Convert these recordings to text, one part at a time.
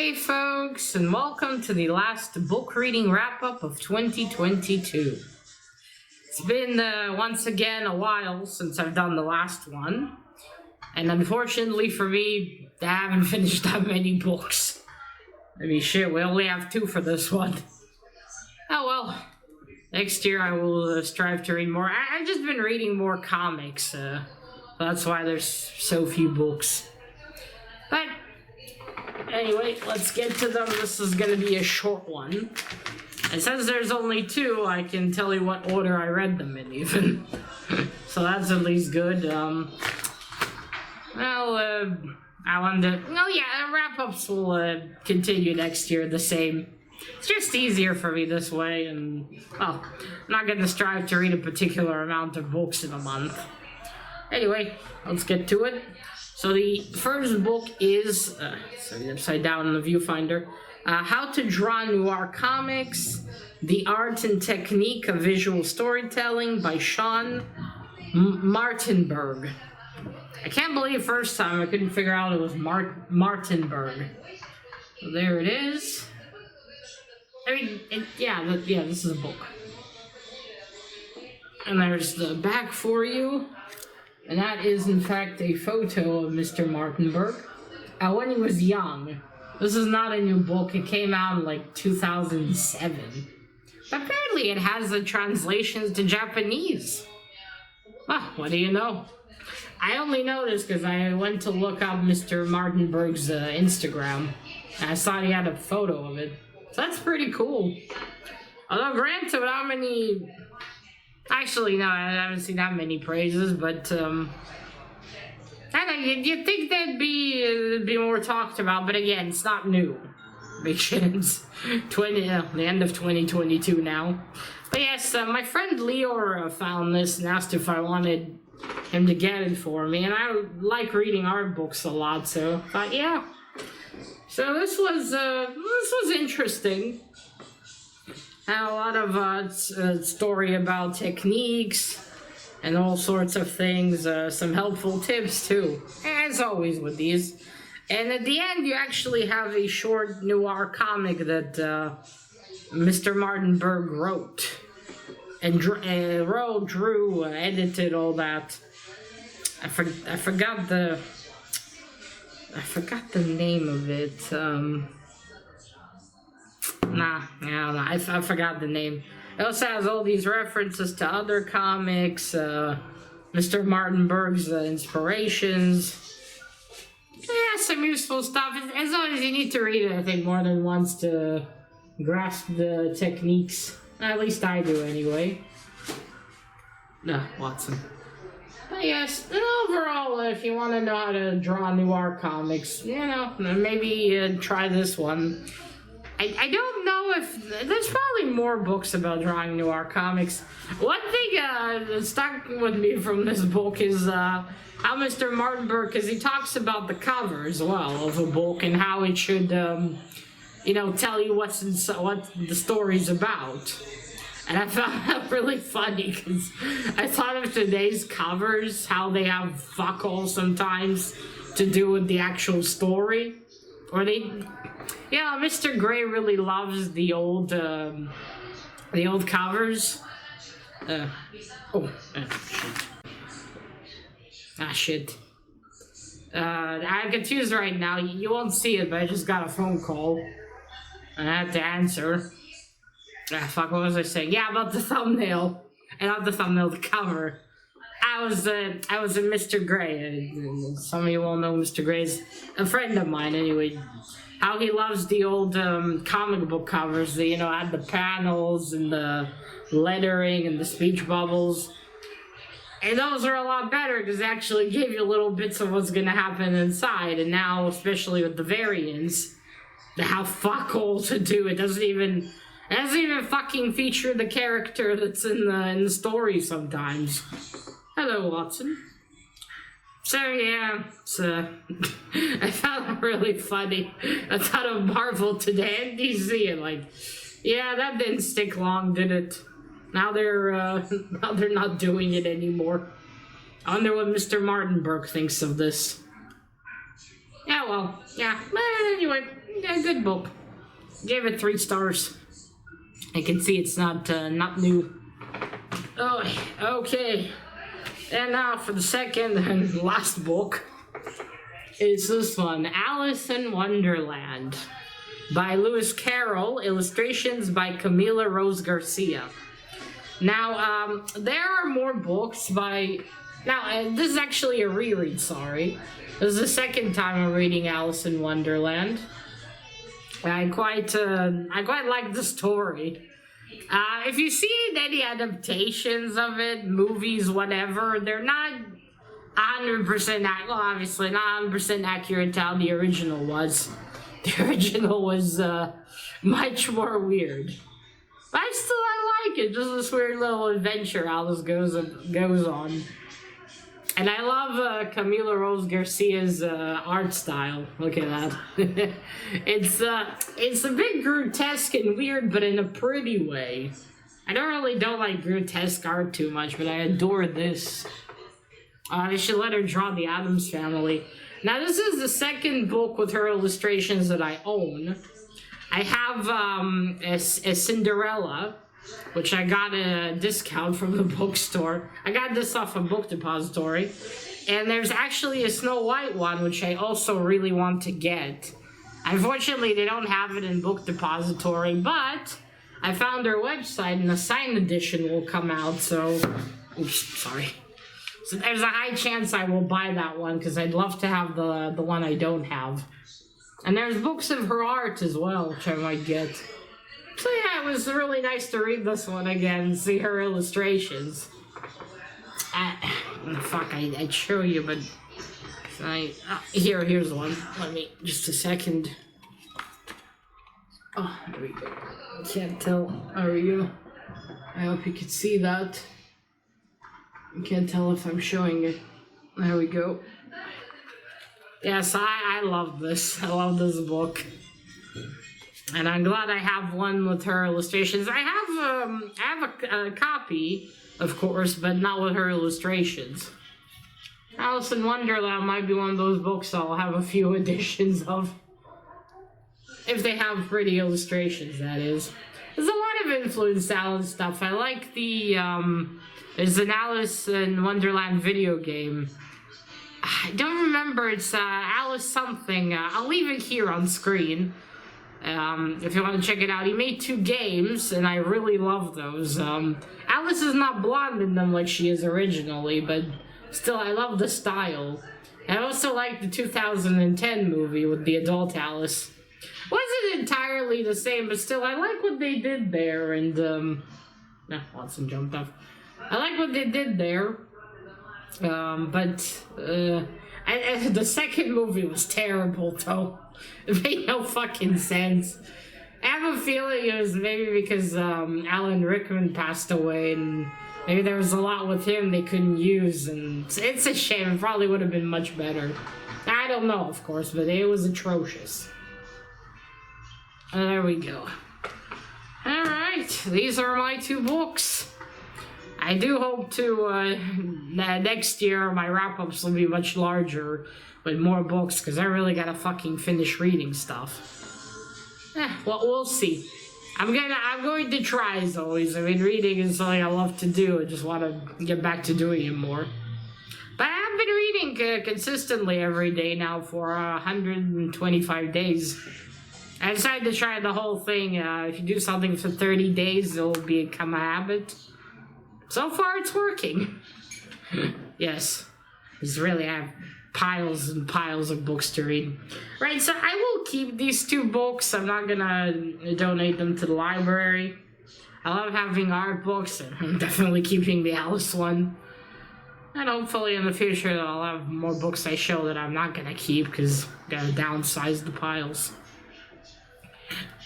Hey folks, and welcome to the last book reading wrap-up of 2022. It's been, once again, a while since I've done the last one. And unfortunately for me, I haven't finished that many books. I mean, shit, we only have 2 for this one. Oh well. Next year I will strive to read more. I've just been reading more comics, that's why there's so few books. But anyway, let's get to them. This is going to be a short one. And since there's only 2, I can tell you what order I read them in, even. So that's at least good. Wrap-ups will continue next year the same. It's just easier for me this way, and, well, I'm not going to strive to read a particular amount of books in a month. Anyway, let's get to it. So the first book is, upside down in the viewfinder, How to Draw Noir Comics, The Art and Technique of Visual Storytelling by Sean Martinberg. I can't believe first time I couldn't figure out it was Martinberg. So there it is. I mean, this is a book. And there's the back for you. And that is, in fact, a photo of Mr. Martinberg when he was young. This is not a new book. It came out in, 2007. But apparently it has the translations to Japanese. Well, what do you know? I only know this because I went to look up Mr. Martinberg's Instagram. And I saw he had a photo of it. So that's pretty cool. Although, granted, how many... Actually, no, I haven't seen that many praises, but, you'd think that'd be more talked about, but again, it's not new. Because the end of 2022 now. But yes, my friend Leor found this and asked if I wanted him to get it for me, and I like reading art books a lot, so I thought, yeah. So this was interesting. Had a lot of story about techniques and all sorts of things, some helpful tips too, as always with these. And at the end, you actually have a short noir comic that Mr. Martinberg wrote. And drew, edited, all that. I forgot the name of it. I forgot the name. It also has all these references to other comics, Mr. Martinberg's inspirations. Yeah, some useful stuff. As long as you need to read it, I think, more than once to grasp the techniques. At least I do, anyway. Watson. But yes, and overall, if you want to know how to draw noir comics, maybe try this one. I don't know if... There's probably more books about drawing noir comics. One thing that stuck with me from this book is how Mr. Martinberg, because he talks about the cover as well of a book and how it should, tell you what the story's about. And I found that really funny because I thought of today's covers, how they have fuck all sometimes to do with the actual story. Or Mr. Gray really loves the old covers. Shit. I'm confused right now. You won't see it, but I just got a phone call. And I had to answer. What was I saying? Yeah, about the thumbnail. And not the thumbnail, the cover. I was in Mr. Gray. Some of you all know Mr. Gray's a friend of mine, anyway. How he loves the old comic book covers. That, had the panels and the lettering and the speech bubbles. And those are a lot better because they actually give you little bits of what's going to happen inside. And now, especially with the variants, how fuck all to do. It doesn't even fucking feature the character that's in the story sometimes. Hello, Watson. So, yeah, I found it really funny. I thought of Marvel today and DC, and that didn't stick long, did it? Now they're not doing it anymore. I wonder what Mr. Martinberg thinks of this. Yeah, well, yeah. But anyway, yeah, good book. Gave it 3 stars. I can see it's not new. Oh, okay. And now for the second and last book. It's this one, Alice in Wonderland, by Lewis Carroll, illustrations by Camila Rose Garcia. Now, there are more books by... Now, this is actually a reread, sorry. This is the second time I'm reading Alice in Wonderland. I quite like the story. If you've seen any adaptations of it, movies, whatever, they're not 100% well, obviously not 100% accurate to how the original was. The original was much more weird. But I like it. Just this weird little adventure Alice goes on. And I love Camila Rose Garcia's art style. Look at that. It's a bit grotesque and weird, but in a pretty way. I don't like grotesque art too much, but I adore this. I should let her draw the Addams Family. Now, this is the second book with her illustrations that I own. I have a Cinderella, which I got a discount from the bookstore. I got this off a Book Depository. And there's actually a Snow White one, which I also really want to get. Unfortunately, they don't have it in Book Depository, but I found their website and a signed edition will come out, so... Oops, sorry. So there's a high chance I will buy that one, because I'd love to have the one I don't have. And there's books of her art as well, which I might get. So yeah, it was really nice to read this one again and see her illustrations. I'd show you, but... here's one. Let me... Just a second. Oh, there we go. Can't tell. There we go. I hope you can see that. You can't tell if I'm showing it. There we go. Yes, I love this. I love this book. And I'm glad I have one with her illustrations. I have a copy, of course, but not with her illustrations. Alice in Wonderland might be one of those books I'll have a few editions of. If they have pretty illustrations, that is. There's a lot of influence Alice stuff. I like the, there's an Alice in Wonderland video game. I don't remember, it's Alice something. I'll leave it here on screen. If you want to check it out. He made 2 games, and I really love those. Alice is not blonde in them like she is originally, but still, I love the style. I also like the 2010 movie with the adult Alice. Wasn't entirely the same, but still, I like what they did there, and, Watson jumped off. I like what they did there, but the second movie was terrible, though. It made no fucking sense. I have a feeling it was maybe because Alan Rickman passed away, and maybe there was a lot with him they couldn't use, and it's a shame. It probably would have been much better. I don't know, of course, but it was atrocious. There we go. Alright, these are my 2 books. I do hope to, next year my wrap-ups will be much larger with more books, because I really gotta fucking finish reading stuff. Well, we'll see. I'm going to try, as always. I mean, reading is something I love to do. I just want to get back to doing it more. But I've been reading consistently every day now for 125 days. I decided to try the whole thing. If you do something for 30 days, it'll become a habit. So far, it's working. Yes. It's really, I have piles and piles of books to read. Right, so I will keep these 2 books. I'm not gonna donate them to the library. I love having art books, and I'm definitely keeping the Alice one. And hopefully in the future, I'll have more books I show that I'm not gonna keep, because I gotta downsize the piles.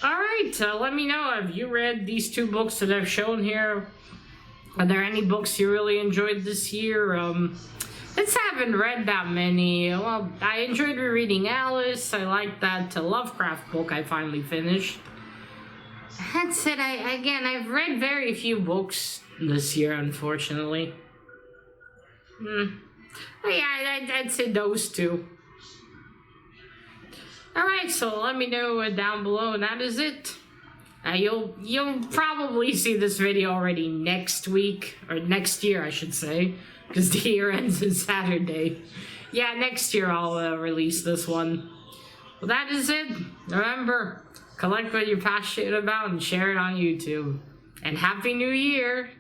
Alright, let me know, have you read these 2 books that I've shown here? Are there any books you really enjoyed this year? I haven't read that many. Well, I enjoyed rereading Alice. I like that Lovecraft book I finally finished. That's it. I've read very few books this year, unfortunately. But yeah, I'd say those 2. Alright, so let me know down below, and that is it. You'll probably see this video already next week, or next year I should say, because the year ends on Saturday. Yeah, next year I'll release this one. Well, that is it. Remember, collect what you're passionate about and share it on YouTube. And Happy New Year!